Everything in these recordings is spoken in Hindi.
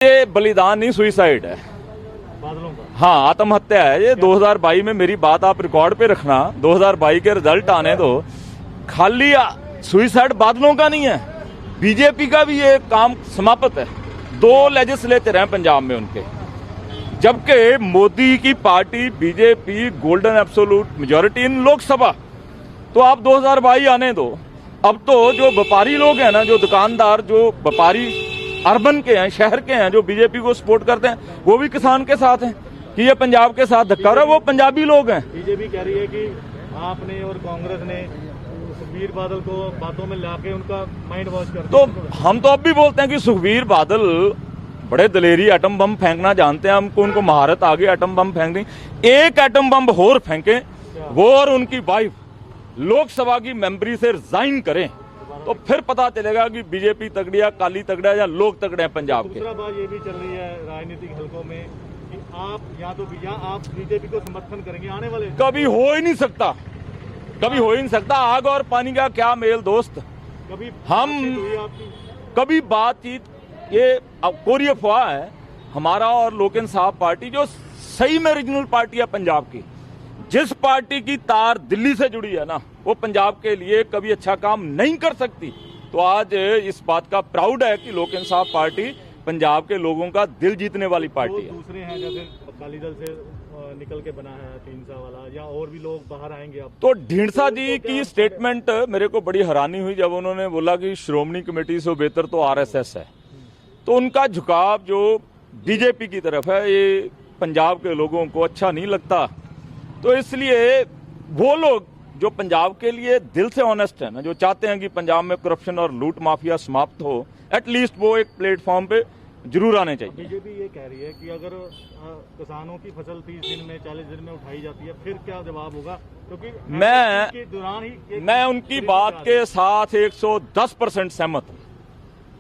ये बलिदान नहीं, सुइसाइड है, बादलों का। हाँ आत्महत्या है ये। 2022 में मेरी बात आप रिकॉर्ड पे रखना, 2022 के रिजल्ट आने दो। खाली सुइसाइड बादलों का नहीं है, बीजेपी का भी ये काम समाप्त है। 2 लेजिस्लेचर हैं पंजाब में उनके, जबकि मोदी की party BJP golden absolute majority in Lok Sabha. तो आप 2022 आने दो। अब तो जो व्यापारी लोग हैं ना, जो दुकानदार, जो व्यापारी अर्बन के हैं, शहर के हैं, जो बीजेपी को सपोर्ट करते हैं, वो भी किसान के साथ हैं कि ये पंजाब के साथ धक्का हो रहा है। वो पंजाबी लोग हैं। बीजेपी कह रही है कि आपने और कांग्रेस ने सुखबीर बादल को बातों में लाके उनका माइंड वॉश कर तो हम तो अब भी बोलते हैं कि सुखबीर बादल बड़े दलेरी एटम बम फेंकना जानते हैं, हमको उनको महारत आ गई एटम बम फेंकनी। एक एटम बम और फेंके, वो और उनकी वाइफ लोकसभा की मेंबरी से रिजाइन करें, तो फिर पता चलेगा कि बीजेपी तगड़ी है, काली तगड़ा है या लोग तगड़े हैं पंजाब के। दूसरा बात ये भी चल रही है राजनीतिक हलकों में कि आप या आप बीजेपी को समर्थन करेंगे आने वाले। कभी हो ही नहीं सकता, कभी हो ही नहीं सकता। आग और पानी का क्या मेल दोस्त। कभी हम कभी बातचीत, ये कोरी अफवाह है। हमारा और लोक इंसाफ पार्टी जो सही में रीजनल पार्टी है पंजाब की, जिस पार्टी की तार दिल्ली से जुड़ी है ना, वो पंजाब के लिए कभी अच्छा काम नहीं कर सकती। तो आज इस बात का प्राउड है कि लोक इंसाफ पार्टी पंजाब के लोगों का दिल जीतने वाली पार्टी है। दूसरे हैं जैसे अकाली दल से निकल के बना है ढींढसा वाला, या और भी लोग बाहर आएंगे अब। तो ढींढसा जी की स्टेटमेंट मेरे को बड़ी हैरानी हुई जब उन्होंने बोला कि श्रोमणी कमेटी से बेहतर तो आरएसएस है। तो उनका झुकाव जो बीजेपी की तरफ है, ये पंजाब के लोगों को अच्छा नहीं लगता। तो इसलिए वो लोग जो पंजाब के लिए दिल से ऑनेस्ट है ना, जो चाहते हैं कि पंजाब में करप्शन और लूट माफिया समाप्त हो, एटलीस्ट वो एक प्लेटफॉर्म पे जरूर आने चाहिए। बीजेपी ये कह रही है कि अगर किसानों की फसल 30 दिन में 40 दिन में उठाई जाती है, फिर क्या जवाब होगा? क्योंकि मैं उनकी बात के साथ 110% सहमत हूं।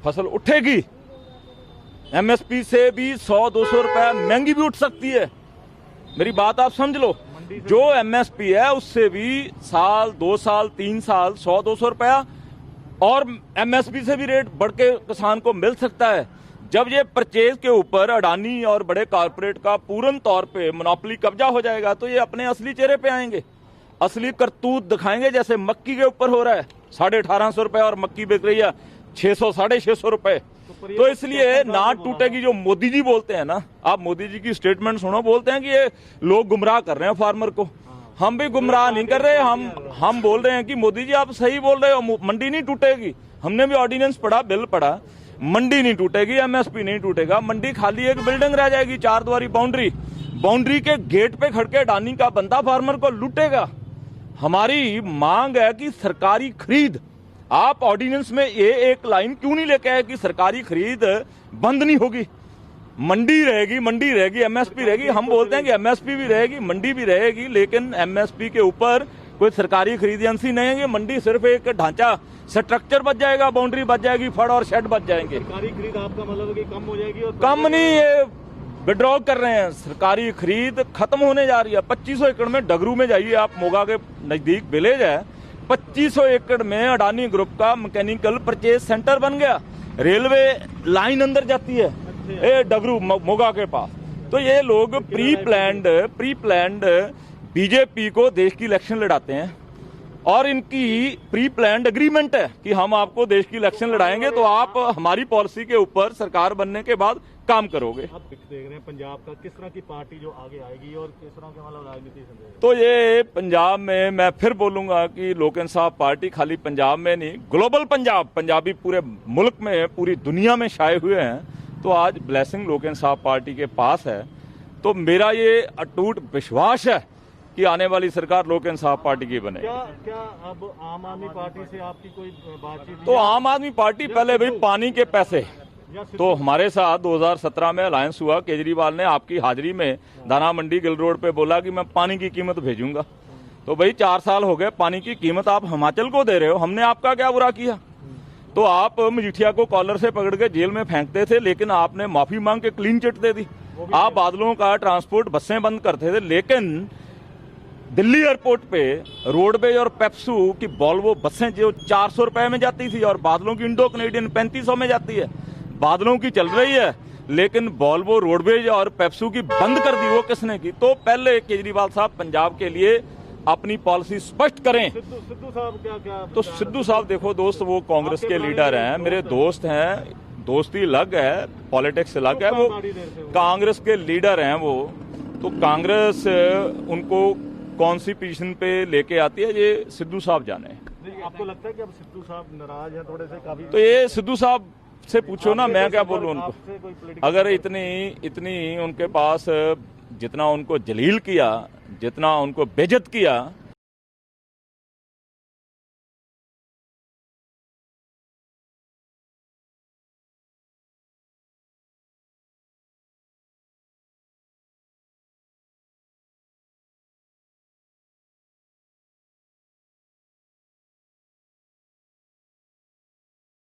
फसल उठेगी, एमएसपी से भी 100-200 रुपए महंगी भी उठ सकती है। मेरी बात आप समझ लो, जो एमएसपी है उससे भी साल, 2 साल, 3 साल 100-200 रुपया और एमएसपी से भी रेट बढ़ के किसान को मिल सकता है। जब ये परचेज के ऊपर अडानी और बड़े कॉर्पोरेट का पूर्ण तौर पे मोनोपोली कब्जा हो जाएगा, तो ये अपने असली चेहरे पे आएंगे, असली करतूत दिखाएंगे। जैसे मक्की के ऊपर हो रहा है, 1850 रुपए और मक्की बिक रही है 600-650 रुपए। तो इसलिए ना टूटेगी। जो मोदी जी बोलते हैं ना, आप मोदी जी की स्टेटमेंट सुनो, बोलते हैं कि ये लोग गुमराह कर रहे हैं फार्मर को। हम भी गुमराह नहीं कर रहे, हम बोल रहे हैं कि मोदी जी आप सही बोल रहे हो, मंडी नहीं टूटेगी। हमने भी ऑर्डिनेंस पढ़ा, बिल पढ़ा, मंडी नहीं टूटेगी, एमएसपी नहीं टूटेगा। मंडी खाली एक बिल्डिंग रह जाएगी, 4 द्वारी बाउंड्री के गेट पे खड़के अडानी का बंदा फार्मर को लूटेगा। हमारी मांग है कि सरकारी खरीद, आप ऑर्डिनेंस में ये एक लाइन क्यों नहीं लेके आए कि सरकारी खरीद बंद नहीं होगी, मंडी रहेगी, एमएसपी रहेगी। हम बोलते हैं कि एमएसपी भी रहेगी, मंडी भी रहेगी, लेकिन एमएसपी के ऊपर कोई सरकारी खरीद एजेंसी नहीं है। मंडी सिर्फ एक ढांचा, स्ट्रक्चर बच जाएगा, बाउंड्री बच जाएगी, फड़ और शेड बच जाएंगे। सरकारी खरीद आपका मतलब कि कम हो जाएगी? और कम नहीं, ये विड्रॉ कर रहे हैं। सरकारी खरीद खत्म होने जा रही है। 2500 एकड़ में डगरू में जाइए आप, मोगा के नजदीक विलेज है, 2500 एकड़ में अडानी ग्रुप का मैकेनिकल परचेज सेंटर बन गया। रेलवे लाइन अंदर जाती है ए डगरू मोगा के पास। तो ये लोग प्री प्लान्ड बीजेपी को देश की इलेक्शन लड़ाते हैं, और इनकी प्री प्लान्ड एग्रीमेंट है कि हम आपको देश की इलेक्शन लड़ाएंगे, तो आप हमारी पॉलिसी के ऊपर सरकार बनने के बाद काम करोगे। अब देख रहे हैं पंजाब का किस तरह की पार्टी जो आगे आएगी और किस तरह के मतलब राजनीति से। तो ये पंजाब में मैं फिर बोलूंगा कि लोक इंसाफ पार्टी खाली पंजाब में नहीं, ग्लोबल पंजाबी पूरे मुल्क में, पूरी दुनिया में छाए हुए हैं। तो आज ब्लेसिंग लोक इंसाफ पार्टी के पास है। तो मेरा ये अटूट विश्वास है कि आने वाली सरकार लोक इंसाफ पार्टी की बने। क्या अब आम आदमी पार्टी से आपकी कोई बातचीत? तो आम आदमी पार्टी पहले भाई पानी के पैसे, तो हमारे साथ 2017 में अलायंस हुआ। केजरीवाल ने आपकी हाजिरी में दाना मंडी गिल रोड पे बोला कि मैं पानी की कीमत भेजूंगा। तो भाई 4 साल हो गए, पानी की कीमत आप हिमाचल को दे रहे हो, हमने आपका क्या बुरा किया? तो आप मजीठिया को कॉलर से पकड़ के जेल में फेंकते थे, लेकिन आपने माफी मांग के क्लीन चिट दे दी। आप बादलों का ट्रांसपोर्ट बसें बंद करते थे, लेकिन दिल्ली एयरपोर्ट पे रोडवेज और पेप्सू की वॉल्वो बसें जो 400 रुपए में जाती थी, और बादलों की इंडो कनेडियन 3500 में जाती है। बादलों की चल रही है, लेकिन वॉल्वो रोडवेज और पेप्सू की बंद कर दी, वो किसने की? तो पहले केजरीवाल साहब पंजाब के लिए अपनी पॉलिसी स्पष्ट करें। सिद्धू साहब क्या तो सिद्धू साहब देखो दोस्त, वो कांग्रेस के लीडर हैं, मेरे दोस्त हैं, दोस्ती अलग है, पॉलिटिक्स अलग है, वो कांग्रेस के लीडर हैं वो। तो कांग्रेस उनको कौन सी पोजीशन पे लेके आती है, ये सिद्धू साहब जाने। आपको लगता है कि अब सिद्धू साहब नाराज हैं थोड़े से काफी? तो ये सिद्धू साहब से पूछो ना, मैं क्या बोलूं उनको। अगर इतनी उनके पास जितना उनको जलील किया, जितना उनको बेइज्जत किया,